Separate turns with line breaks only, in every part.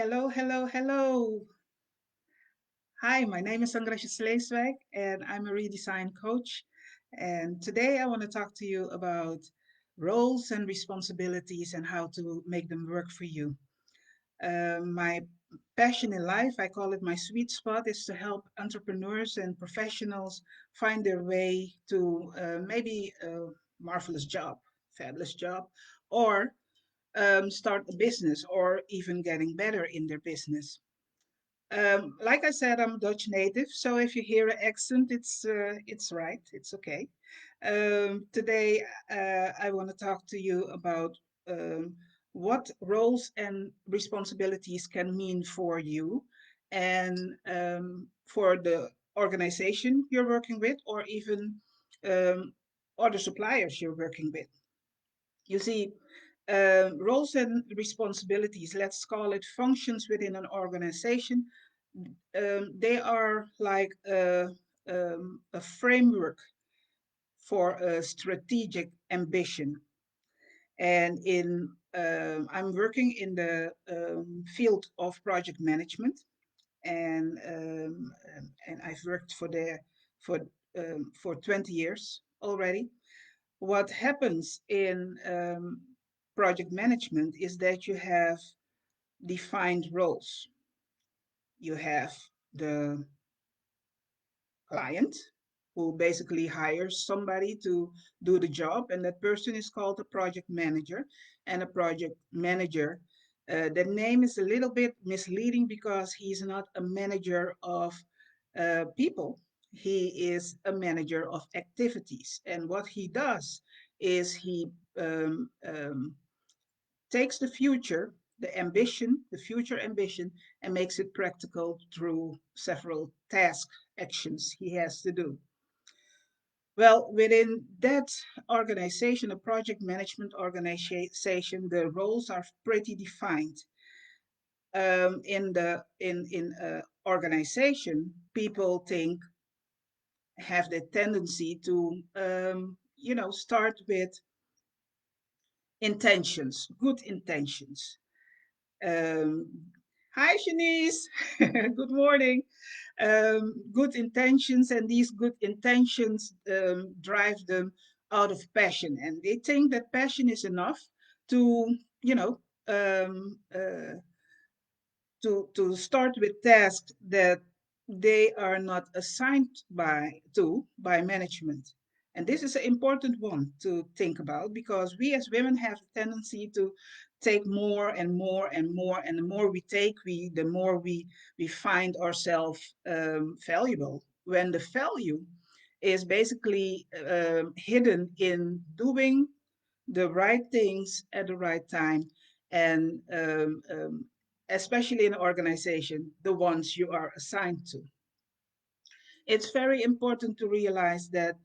Hello, hello, hello. Hi, my name is Engracia ESleeswijk and I'm a redesign coach. And today I want to talk to you about roles and responsibilities and how to make them work for you. My passion in life, I call it my sweet spot, is to help entrepreneurs and professionals find their way to maybe a marvelous job, fabulous job, or start a business or even getting better in their business. Like I said, I'm Dutch native, so if you hear an accent, it's right, it's okay. Today, I want to talk to you about um, what roles and responsibilities can mean for you and for the organization you're working with, or even other suppliers you're working with. You see, roles and responsibilities, let's call it functions within an organization, they are like a framework for a strategic ambition. And I'm working in the field of project management, and I've worked for for 20 years already. What happens in project management is that you have defined roles. You have the client who basically hires somebody to do the job, and that person is called a project manager. And a project manager, the name is a little bit misleading because he's not a manager of people. He is a manager of activities, and what he does is he takes the future ambition, and makes it practical through several task actions he has to do. Well, within that organization, a project management organization, the roles are pretty defined. In organization, people think have the tendency to start with intentions, good intentions. Um, Hi, Shanice. Good morning. Good intentions, and these good intentions drive them out of passion, and they think that passion is enough to, you know, um, uh, to start with tasks that they are not assigned by management. And this is an important one to think about because we as women have a tendency to take more and more and more, and the more we take, the more we find ourselves valuable. When the value is basically hidden in doing the right things at the right time, and especially in an organization, the ones you are assigned to. It's very important to realize that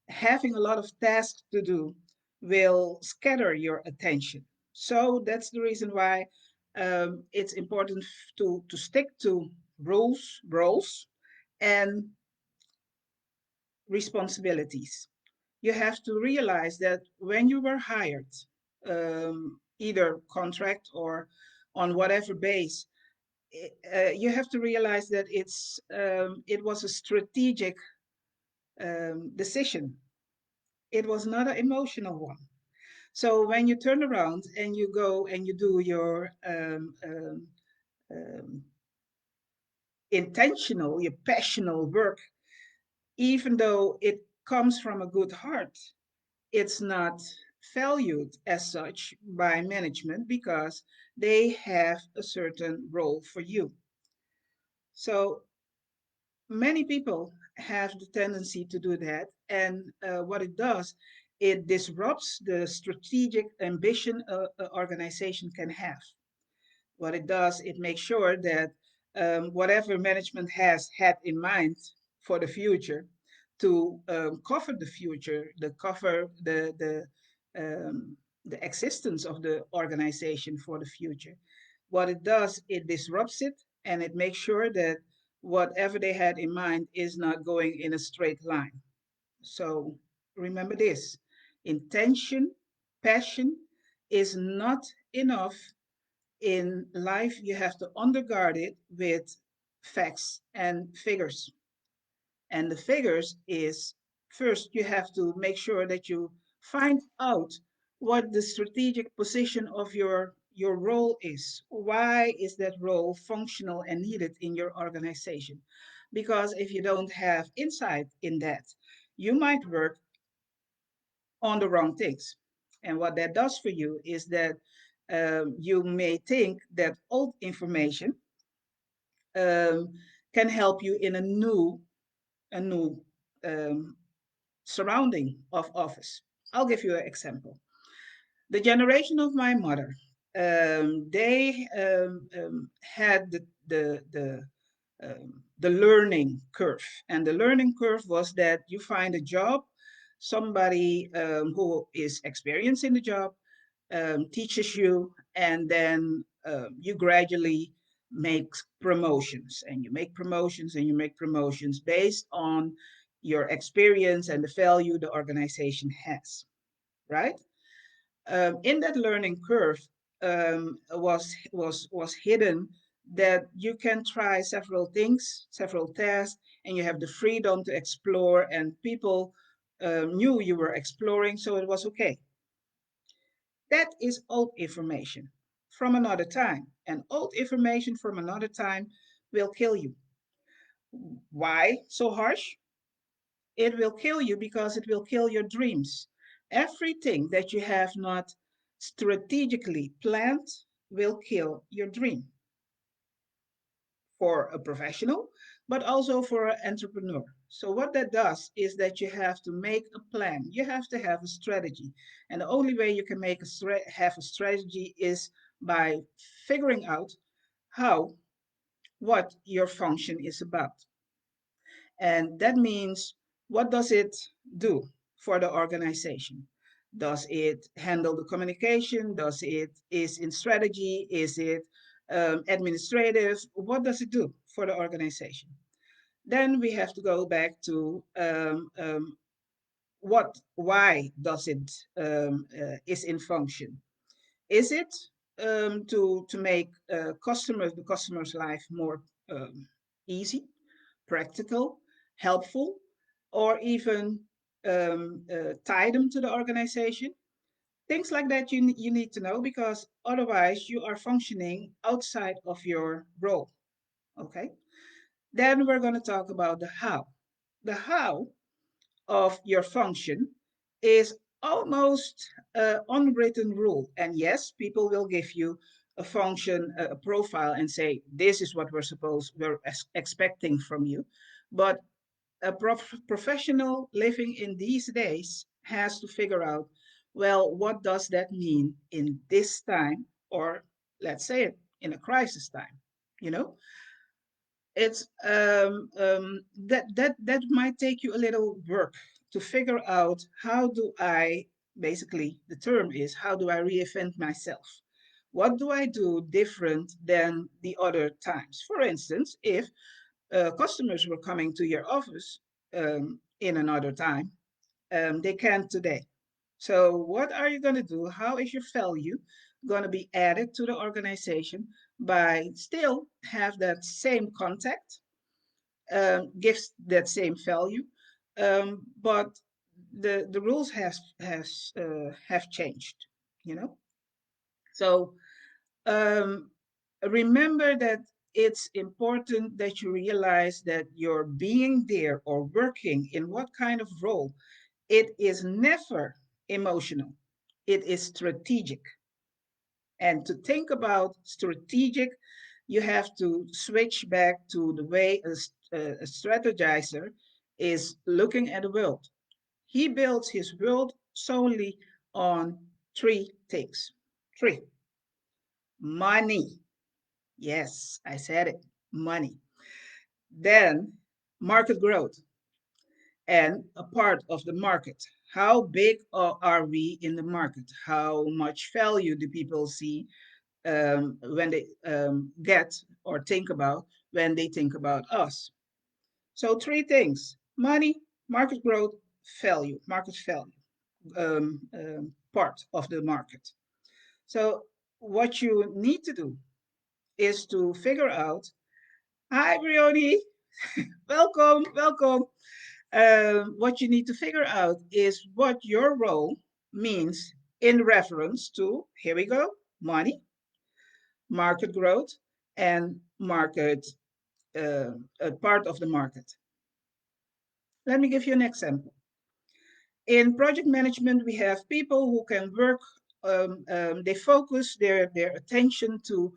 having a lot of tasks to do will scatter your attention. So that's the reason why it's important to stick to roles, and responsibilities. You have to realize that when you were hired, either contract or on whatever base, you have to realize that it was a strategic decision. It was not an emotional one. So when you turn around and you go and you do your um, intentional, your passionate work, even though it comes from a good heart, it's not valued as such by management because they have a certain role for you. So many people have the tendency to do that. And what it does, it disrupts the strategic ambition an organization can have. What it does, it makes sure that whatever management has had in mind for the future, to cover the future, um, the existence of the organization for the future. What it does, it disrupts it, and it makes sure that whatever they had in mind is not going in a straight line. So remember this: intention, passion is not enough in life, you have to undergird it with facts and figures. And the figures is first, you have to make sure that you find out what the strategic position of your role is. Why is that role functional and needed in your organization? Because if you don't have insight in that, you might work on the wrong things. And what that does for you is that you may think that old information um, can help you in a new um, surrounding of office. I'll give you an example. The generation of my mother, they had the learning curve, and the learning curve was that you find a job, somebody who is experienced in the job teaches you, and then you gradually make promotions, and you make promotions, and you make promotions based on your experience and the value the organization has, right? In that learning curve was hidden that you can try several things, several tasks, and you have the freedom to explore, and people knew you were exploring, so it was okay. That is old information from another time. And old information from another time will kill you. Why so harsh? It will kill you because it will kill your dreams. Everything that you have not strategically planned will kill your dream for a professional, but also for an entrepreneur. So, what that does is that you have to make a plan. You have to have a strategy. And the only way you can have a strategy is by figuring out how, what your function is about. And that means, what does it do for the organization? Does it handle the communication? Does it is in strategy? Is it administrative? What does it do for the organization? Then we have to go back to why does it is in function? Is it to make the customer's life more easy, practical, helpful, or even tie them to the organization? Things like that you need to know, because otherwise you are functioning outside of your role. Okay. Then we're going to talk about the how. The how of your function is almost an unwritten rule. And yes, people will give you a function, a profile, and say, this is what we're expecting from you. But a professional living in these days has to figure out, well, what does that mean in this time? Or let's say it in a crisis time, you know? It's that might take you a little work to figure out, how do I, basically the term is, how do I reinvent myself? What do I do different than the other times? For instance, if customers were coming to your office in another time, they can't today. So what are you going to do? How is your value going to be added to the organization by still have that same contact, gives that same value, but the rules have changed, you know. So remember that it's important that you realize that your being there or working in what kind of role, it is never emotional. It is strategic. And to think about strategic, you have to switch back to the way a strategizer is looking at the world. He builds his world solely on three things. Three: money. Yes, I said it, money. Then market growth and a part of the market. How big are we in the market? How much value do people see when they get or think about when they think about us? So three things: money, market growth, value, market value, part of the market. So what you need to do is to figure out, hi, Brioni, welcome, welcome. What you need to figure out is what your role means in reference to, here we go, money, market growth, and market, a part of the market. Let me give you an example. In project management, we have people who can work, they focus their attention to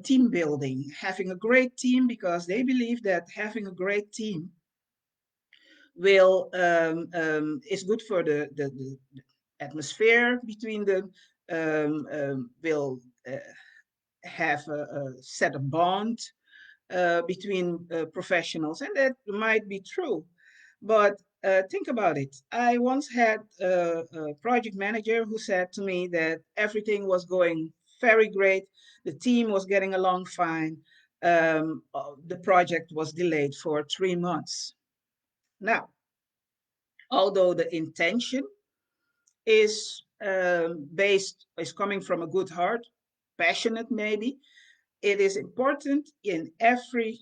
team building, having a great team, because they believe that having a great team will is good for the atmosphere between them, will have a set a bond between professionals, and that might be true. But think about it. I once had a project manager who said to me that everything was going very great, the team was getting along fine. The project was delayed for 3 months. Now, although the intention is coming from a good heart, passionate maybe, it is important in every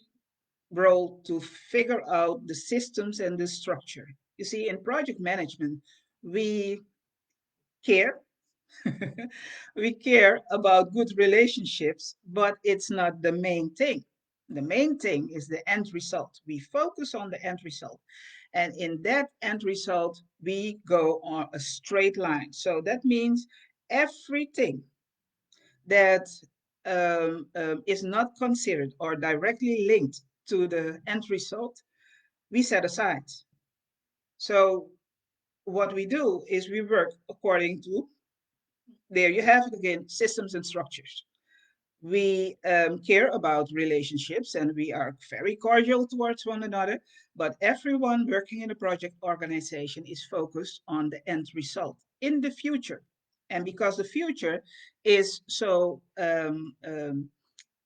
role to figure out the systems and the structure. You see, in project management, we care. We care about good relationships, but it's not the main thing. The main thing is the end result. We focus on the end result. And in that end result, we go on a straight line. So that means everything that is not considered or directly linked to the end result, we set aside. So what we do is we work according to, there you have it again, systems and structures. We care about relationships and we are very cordial towards one another, but everyone working in a project organization is focused on the end result in the future. And because the future is so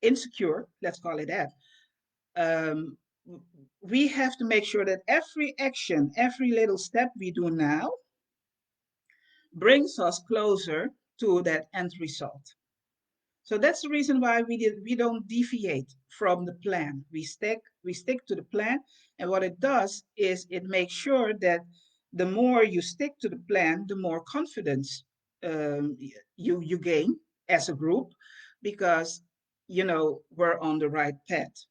insecure, let's call it that, um, we have to make sure that every action, every little step we do now brings us closer to that end result. So that's the reason why we don't deviate from the plan. We stick to the plan, and what it does is it makes sure that the more you stick to the plan, the more confidence you gain as a group, because we're on the right path.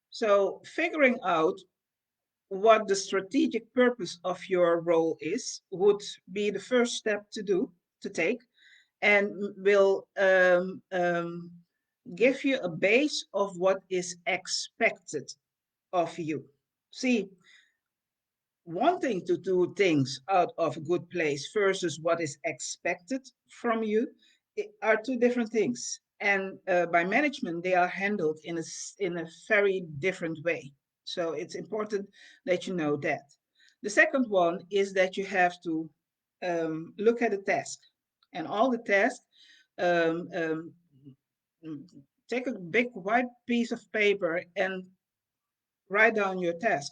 So figuring out what the strategic purpose of your role is would be the first step to take, and will give you a base of what is expected of you. See, wanting to do things out of a good place versus what is expected from you are two different things. And by management, they are handled in a very different way. So it's important that you know that. The second one is that you have to look at the task, and all the tasks. Um, um, Take a big white piece of paper and write down your task,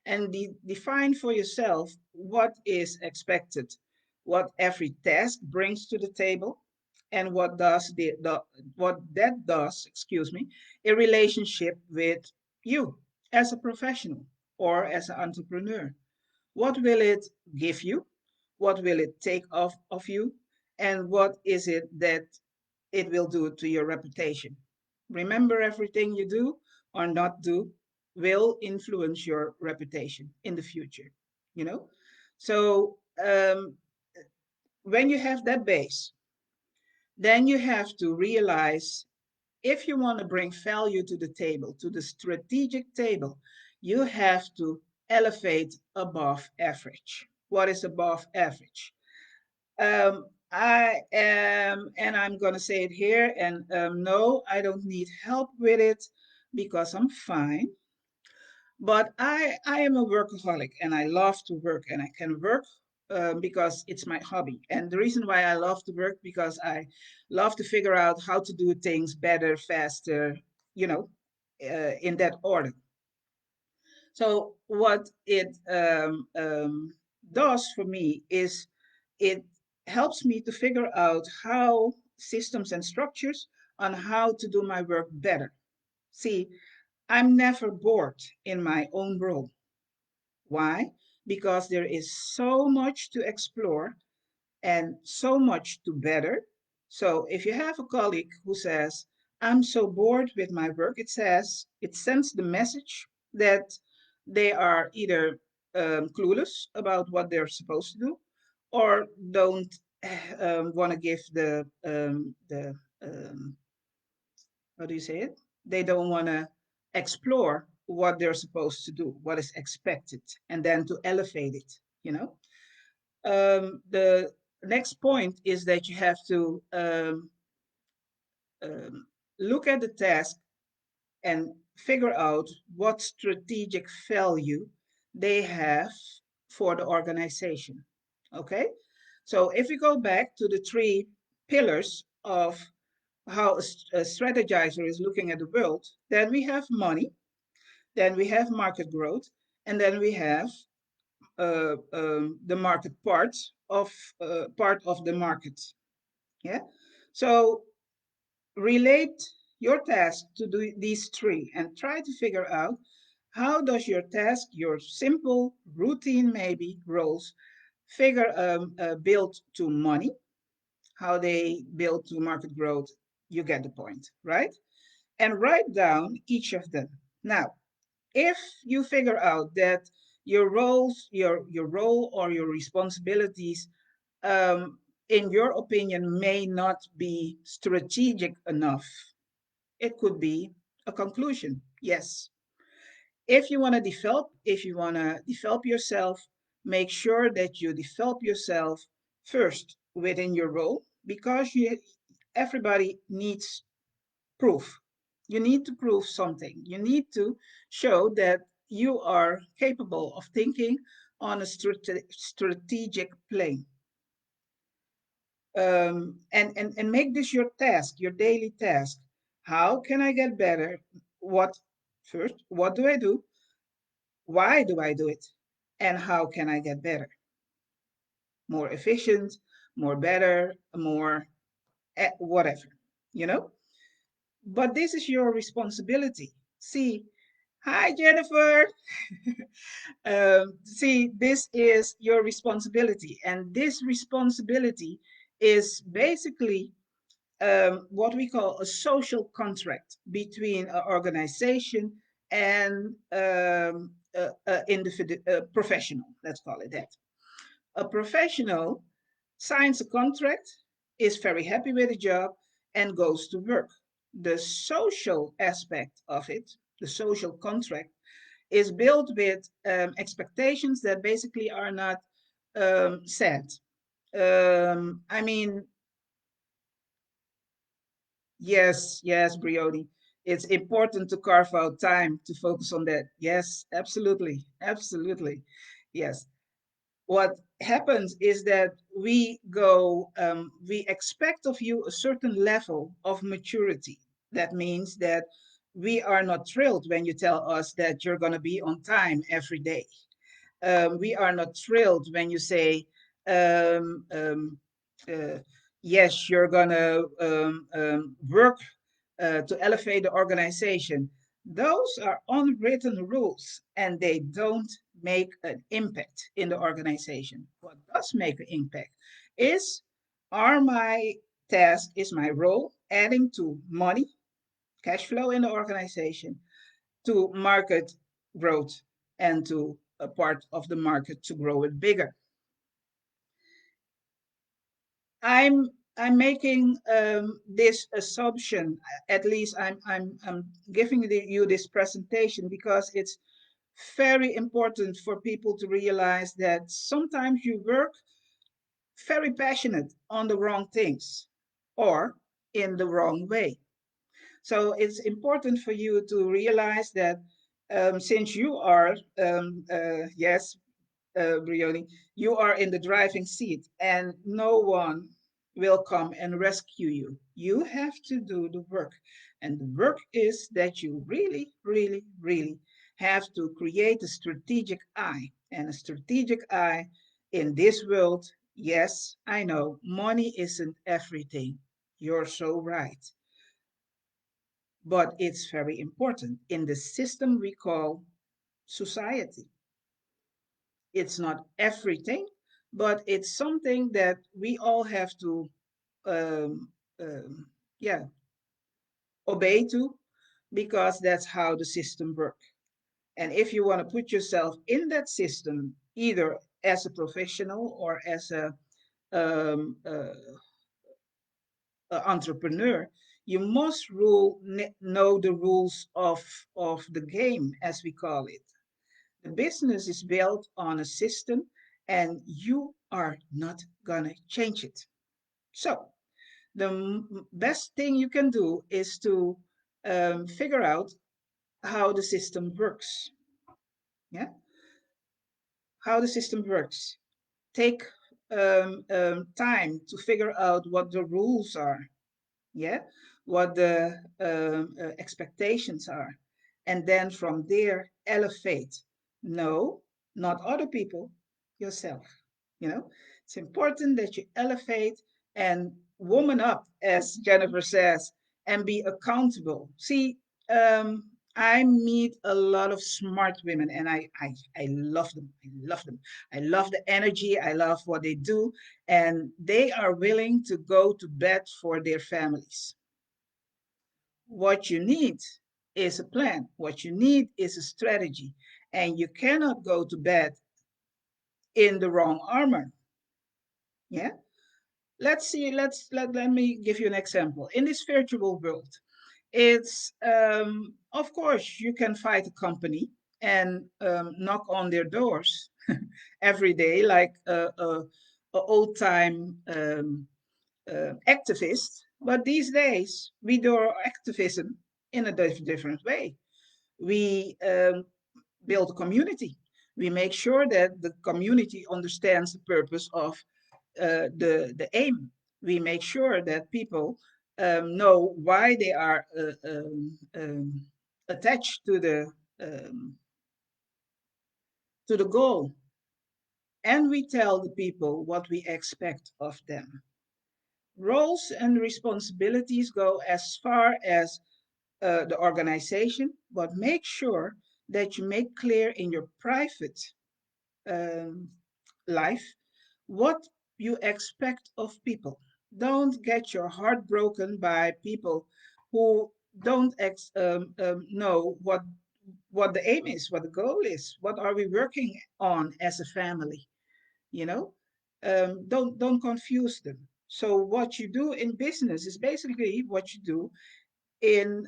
and define for yourself what is expected, what every task brings to the table, and what that does, excuse me, in relationship with you as a professional or as an entrepreneur. What will it give you? What will it take off of you? And what is it that it will do to your reputation? Remember, everything you do or not do will influence your reputation in the future, you know? So when you have that base, then you have to realize, if you want to bring value to the table, to the strategic table, you have to elevate above average. What is above average? I am, and I'm going to say it here, and no, I don't need help with it because I'm fine. But I am a workaholic and I love to work, and I can work because it's my hobby. And the reason why I love to work, because I love to figure out how to do things better, faster, you know, in that order. So what it does for me is it helps me to figure out how systems and structures on how to do my work better. See, I'm never bored in my own role. Why? Because there is so much to explore and so much to better. So if you have a colleague who says, I'm so bored with my work, it sends the message that they are either clueless about what they're supposed to do or don't want to give the how do you say it? They don't want to explore what they're supposed to do, what is expected, and then to elevate it, you know? The next point is that you have to um, look at the task and figure out what strategic value they have for the organization. Okay? So if we go back to the three pillars of how a strategizer is looking at the world, then we have money, then we have market growth, and then we have the market part of the market. Yeah. So relate your task to do these three and try to figure out how does your task, your simple routine maybe roles, build to money, how they build to market growth. You get the point, right? And write down each of them. Now, if you figure out that your role or your responsibilities, um, in your opinion, may not be strategic enough, it could be a conclusion. Yes. If you want to develop yourself, make sure that you develop yourself first within your role because everybody needs proof. You need to prove something. You need to show that you are capable of thinking on a strategic plane. And make this your task, your daily task. How can I get better? What first? What do I do? Why do I do it? And how can I get better? More efficient, more better, more whatever, you know? But this is your responsibility. See, hi, Jennifer. See, this is your responsibility. And this responsibility is basically what we call a social contract between an organization and a professional, let's call it that. A professional signs a contract, is very happy with the job, and goes to work. The social aspect of it, the social contract, is built with expectations that basically are not set. I mean, yes, yes, Brioni. It's important to carve out time to focus on that. Yes, absolutely. Absolutely. Yes. What happens is that we expect of you a certain level of maturity. That means that we are not thrilled when you tell us that you're going to be on time every day. We are not thrilled when you say, um, um, uh, yes, you're going to work to elevate the organization. Those are unwritten rules and they don't make an impact in the organization. What does make an impact is, are my task, is my role adding to money, cash flow in the organization, to market growth, and to a part of the market to grow it bigger. I'm I'm making this assumption. At least I'm giving you this presentation because it's very important for people to realize that sometimes you work very passionate on the wrong things or in the wrong way. So it's important for you to realize that since you are, yes, Brioni, you are in the driving seat and no one will come and rescue you. You have to do the work. And the work is that you really, really, really have to create a strategic eye. And a strategic eye in this world Yes, I know money isn't everything. You're so right. But it's very important in the system we call society. It's not everything, but it's something that we all have to, um, um, yeah, obey to, because that's how the system works. And if you want to put yourself in that system, either as a professional or as um, uh, a entrepreneur, you must know the rules of the game, as we call it. The business is built on a system, and you are not gonna change it. So the best thing you can do is to figure out how the system works. Yeah, how the system works. Take time to figure out what the rules are. Yeah, what the expectations are, and then from there elevate. No, not other people, yourself. You know, it's important that you elevate and woman up, as Jennifer says, and be accountable. See, I meet a lot of smart women, and I love them. I love them. I love the energy. I love what they do, and they are willing to go to bed for their families. What you need is a plan. What you need is a strategy, and you cannot go to bed in the wrong armor. Yeah. Let's see. Let me give you an example. In this virtual world, it's of course you can fight a company and knock on their doors every day like a old time activist. But these days, we do our activism in a different way. We build a community. We make sure that the community understands the purpose of the aim. We make sure that people know why they are attached um, to the goal, and we tell the people what we expect of them. Roles and responsibilities go as far as the organization, but make sure that you make clear in your private um, life what you expect of people. Don't get your heart broken by people who don't know what the aim is, what the goal is, what are we working on as a family. You know, don't confuse them. So what you do in business is basically what you do in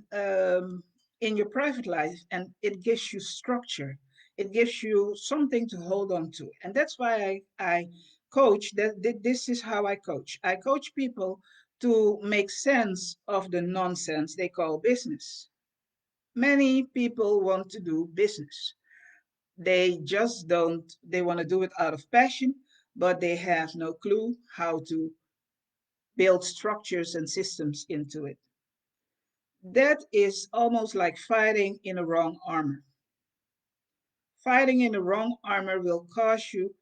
your private life, and it gives you structure. It gives you something to hold on to, and that's why I coach. This is how I coach people to make sense of the nonsense they call business. Many people want to do business, they just don't, they want to do it out of passion, but they have no clue how to build structures and systems into it. That is almost like fighting in a wrong armor. Fighting in the wrong armor will cause you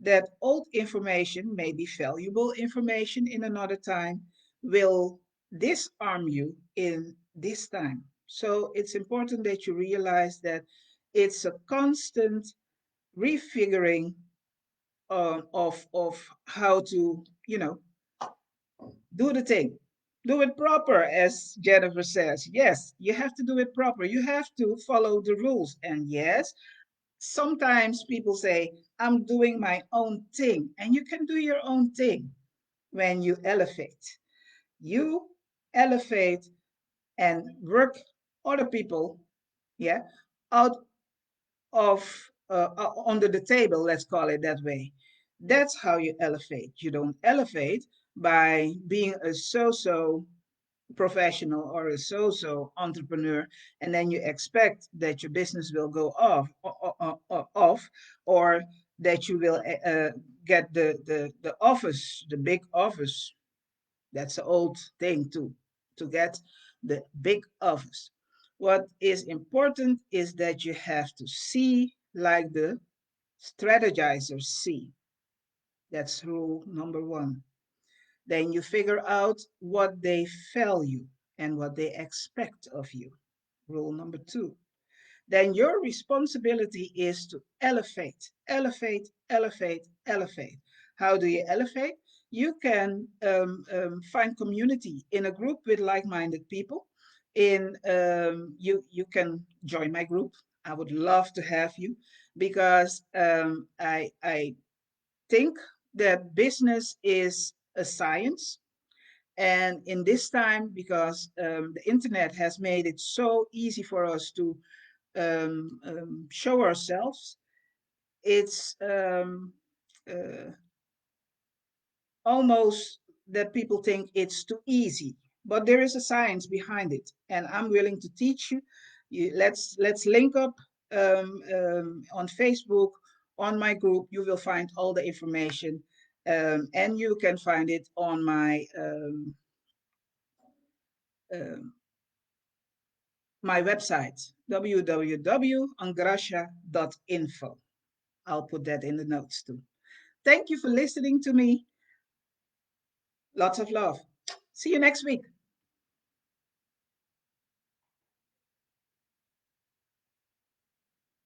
that old information, maybe valuable information in another time, will disarm you in this time. So it's important that you realize that it's a constant refiguring of how to, do the thing. Do it proper, as Jennifer says. Yes, you have to do it proper. You have to follow the rules. And yes, sometimes people say, I'm doing my own thing. And you can do your own thing when you elevate. You elevate and work other people, yeah, out of under the table, let's call it that way. That's how you elevate. You don't elevate by being a so-so professional or a so-so entrepreneur, and then you expect that your business will go off, or that you will get the office, the big office. That's an old thing too, to get the big office. What is important is that you have to see like the strategizers see. That's rule number one. Then you figure out what they value and what they expect of you. Rule number two. Then your responsibility is to elevate, elevate, elevate, elevate. How do you elevate? You can find community in a group with like-minded people. You can join my group. I would love to have you because I think that business is a science. And in this time, because the internet has made it so easy for us to show ourselves, it's uh, almost that people think it's too easy. But there is a science behind it, and I'm willing to teach you. Let's link up on Facebook, on my group. You will find all the information, and you can find it on my website, www.engracia.info. I'll put that in the notes too. Thank you for listening to me. Lots of love. See you next week.